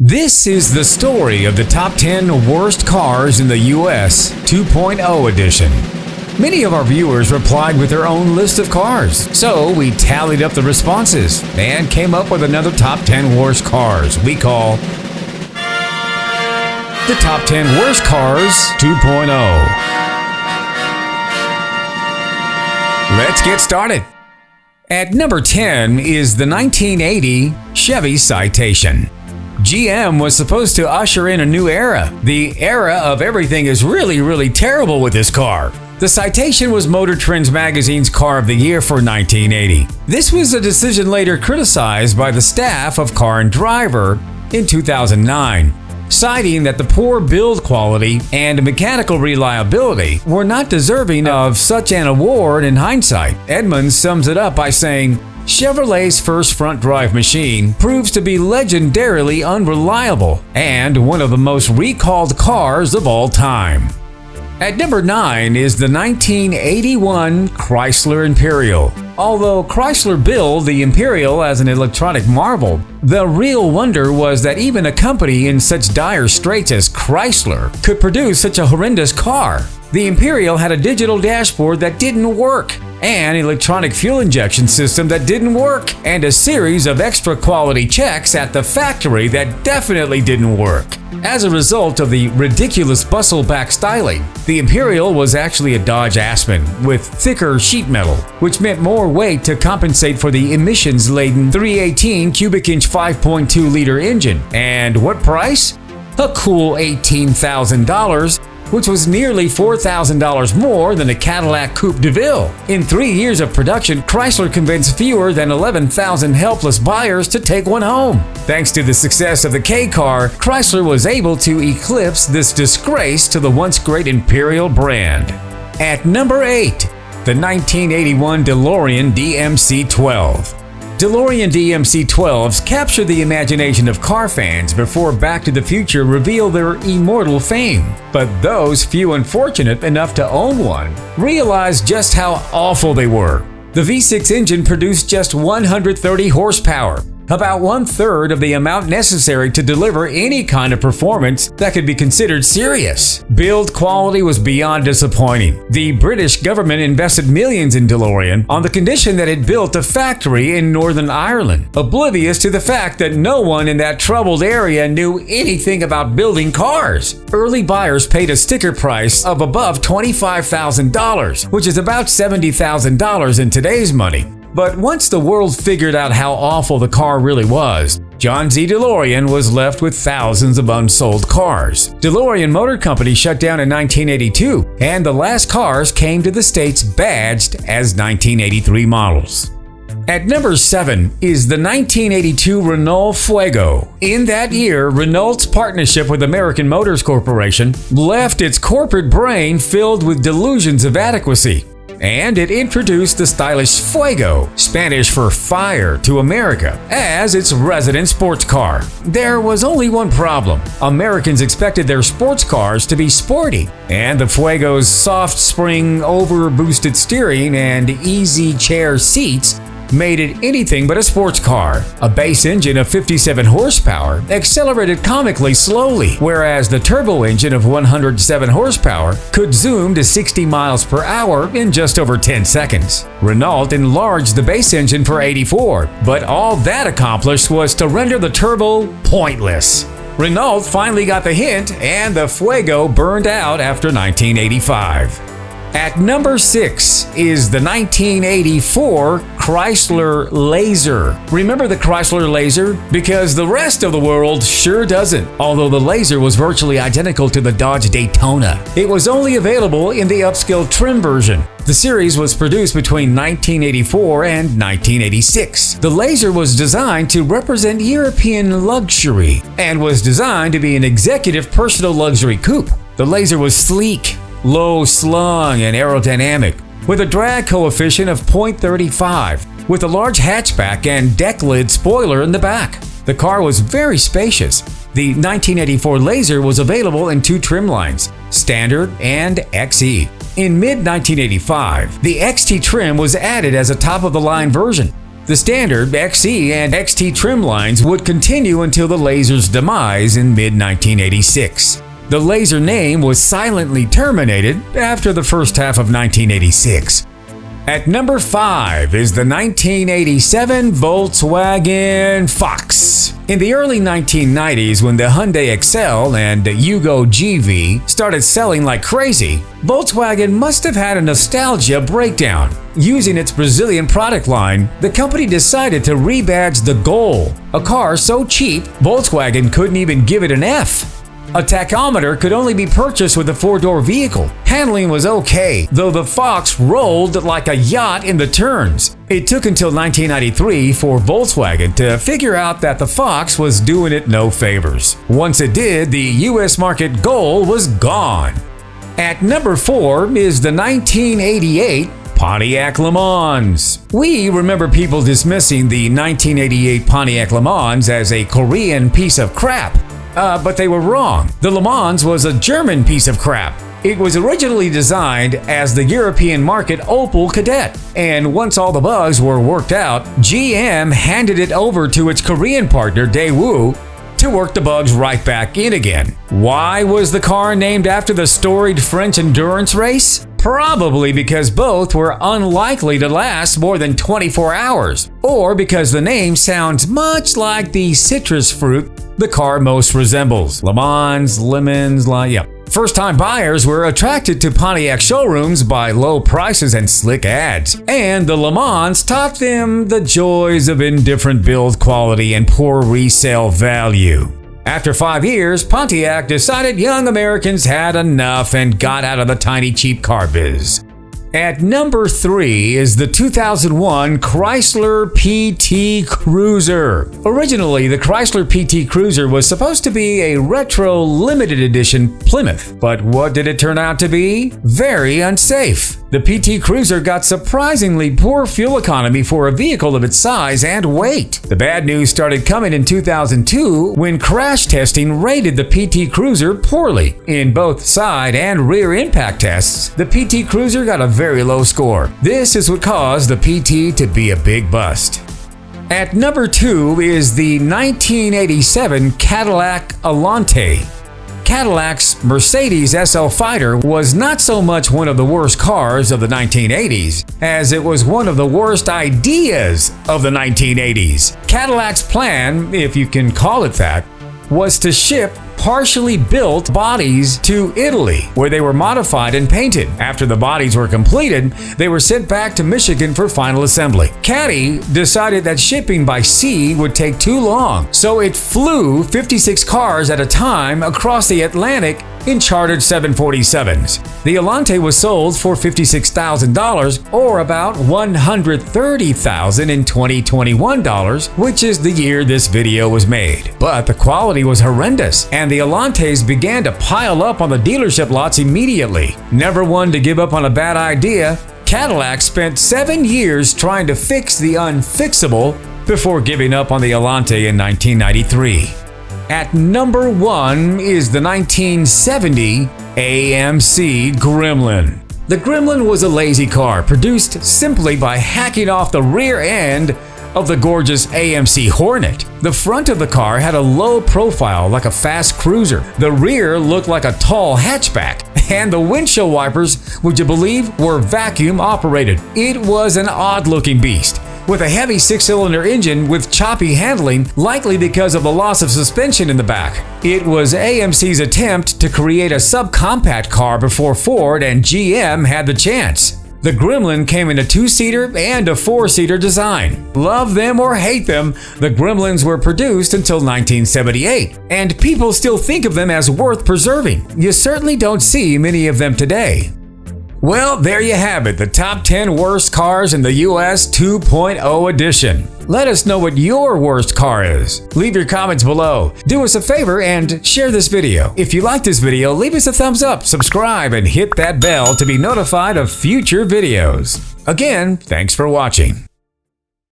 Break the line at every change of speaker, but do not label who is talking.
This is the story of the top 10 worst cars in the US 2.0 edition. Many of our viewers replied with their own list of cars, so we tallied up the responses and came up with another top 10 worst cars we call the Top 10 Worst Cars 2.0. Let's get started. At number 10 is the 1980 Chevy Citation. GM was supposed to usher in a new era. The era of everything is really terrible with this car. The Citation was Motor Trend's magazine's Car of the Year for 1980. This was a decision later criticized by the staff of Car and Driver in 2009, citing that the poor build quality and mechanical reliability were not deserving of such an award in hindsight. Edmunds sums it up by saying, Chevrolet's first front-drive machine proves to be legendarily unreliable and one of the most recalled cars of all time. At number 9 is the 1981 Chrysler Imperial. Although Chrysler billed the Imperial as an electronic marvel, the real wonder was that even a company in such dire straits as Chrysler could produce such a horrendous car. The Imperial had a digital dashboard that didn't work, an electronic fuel injection system that didn't work, and a series of extra quality checks at the factory that definitely didn't work. As a result of the ridiculous bustle-back styling, the Imperial was actually a Dodge Aspen with thicker sheet metal, which meant more weight to compensate for the emissions-laden 318 cubic inch 5.2-liter engine. And what price? A cool $18,000, which was nearly $4,000 more than a Cadillac Coupe de Ville. In 3 years of production, Chrysler convinced fewer than 11,000 helpless buyers to take one home. Thanks to the success of the K car, Chrysler was able to eclipse this disgrace to the once great Imperial brand. At number 8, the 1981 DeLorean DMC12. DeLorean DMC12s captured the imagination of car fans before Back to the Future revealed their immortal fame. But those few unfortunate enough to own one realized just how awful they were. The V6 engine produced just 130 horsepower, about 1/3 of the amount necessary to deliver any kind of performance that could be considered serious. Build quality was beyond disappointing. The British government invested millions in DeLorean on the condition that it built a factory in Northern Ireland, oblivious to the fact that no one in that troubled area knew anything about building cars. Early buyers paid a sticker price of above $25,000, which is about $70,000 in today's money. But once the world figured out how awful the car really was, John Z. DeLorean was left with thousands of unsold cars. DeLorean Motor Company shut down in 1982, and the last cars came to the States badged as 1983 models. At number 7 is the 1982 Renault Fuego. In that year, Renault's partnership with American Motors Corporation left its corporate brain filled with delusions of adequacy, and it introduced the stylish Fuego, Spanish for fire, to America as its resident sports car. There was only one problem. Americans expected their sports cars to be sporty, and the Fuego's soft spring, over-boosted steering and easy chair seats made it anything but a sports car. A base engine of 57 horsepower accelerated comically slowly, whereas the turbo engine of 107 horsepower could zoom to 60 miles per hour in just over 10 seconds. Renault enlarged the base engine for 84, but all that accomplished was to render the turbo pointless. Renault finally got the hint, and the Fuego burned out after 1985. At number 6 is the 1984 Chrysler Laser. Remember the Chrysler Laser? Because the rest of the world sure doesn't, although the Laser was virtually identical to the Dodge Daytona. It was only available in the upscale trim version. The series was produced between 1984 and 1986. The Laser was designed to represent European luxury and was designed to be an executive personal luxury coupe. The Laser was sleek, low-slung, and aerodynamic, with a drag coefficient of 0.35, with a large hatchback and deck lid spoiler in the back. The car was very spacious. The 1984 Laser was available in 2 trim lines, Standard and XE. In mid-1985, the XT trim was added as a top-of-the-line version. The standard XE and XT trim lines would continue until the Laser's demise in mid-1986. The Laser name was silently terminated after the first half of 1986. At number 5 is the 1987 Volkswagen Fox. In the early 1990s, when the Hyundai Excel and Yugo GV started selling like crazy, Volkswagen must have had a nostalgia breakdown. Using its Brazilian product line, the company decided to rebadge the Gol, a car so cheap Volkswagen couldn't even give it an F. A tachometer could only be purchased with a 4-door vehicle. Handling was okay, though the Fox rolled like a yacht in the turns. It took until 1993 for Volkswagen to figure out that the Fox was doing it no favors. Once it did, the US market Gol was gone. At number 4 is the 1988 Pontiac Le Mans. We remember people dismissing the 1988 Pontiac Le Mans as a Korean piece of crap. But they were wrong. The Le Mans was a German piece of crap. It was originally designed as the European market Opel Kadett, and once all the bugs were worked out, GM handed it over to its Korean partner Daewoo to work the bugs right back in again. Why was the car named after the storied French endurance race? Probably because both were unlikely to last more than 24 hours, or because the name sounds much like the citrus fruit the car most resembles. Le Mans, lemons, First-time buyers were attracted to Pontiac showrooms by low prices and slick ads, and the Le Mans taught them the joys of indifferent build quality and poor resale value. After 5 years, Pontiac decided young Americans had enough and got out of the tiny cheap car biz. At number 3 is the 2001 Chrysler PT Cruiser. Originally, the Chrysler PT Cruiser was supposed to be a retro limited edition Plymouth, but what did it turn out to be? Very unsafe. The PT Cruiser got surprisingly poor fuel economy for a vehicle of its size and weight. The bad news started coming in 2002 when crash testing rated the PT Cruiser poorly. In both side and rear impact tests, the PT Cruiser got a very low score. This is what caused the PT to be a big bust. At number 2 is the 1987 Cadillac Alante. Cadillac's Mercedes SL Fighter was not so much one of the worst cars of the 1980s, as it was one of the worst ideas of the 1980s. Cadillac's plan, if you can call it that, was to ship partially built bodies to Italy, where they were modified and painted. After the bodies were completed, they were sent back to Michigan for final assembly. Caddy decided that shipping by sea would take too long, so it flew 56 cars at a time across the Atlantic in chartered 747s. The Alante was sold for $56,000, or about $130,000 in 2021 dollars, which is the year this video was made. But the quality was horrendous, and the Alantes began to pile up on the dealership lots immediately. Never one to give up on a bad idea, Cadillac spent 7 years trying to fix the unfixable before giving up on the Alante in 1993. At number 1 is the 1970 AMC Gremlin. The Gremlin was a lazy car produced simply by hacking off the rear end of the gorgeous AMC Hornet. The front of the car had a low profile like a fast cruiser. The rear looked like a tall hatchback, and the windshield wipers, would you believe, were vacuum operated. It was an odd-looking beast, with a heavy 6-cylinder engine with choppy handling, likely because of the loss of suspension in the back. It was AMC's attempt to create a subcompact car before Ford and GM had the chance. The Gremlin came in a 2-seater and a 4-seater design. Love them or hate them, the Gremlins were produced until 1978, and people still think of them as worth preserving. You certainly don't see many of them today. Well, there you have it, the top 10 worst cars in the US 2.0 edition. Let us know what your worst car is. Leave your comments below. Do us a favor and share this video. If you like this video, leave us a thumbs up, subscribe, and hit that bell to be notified of future videos. Again, thanks for watching.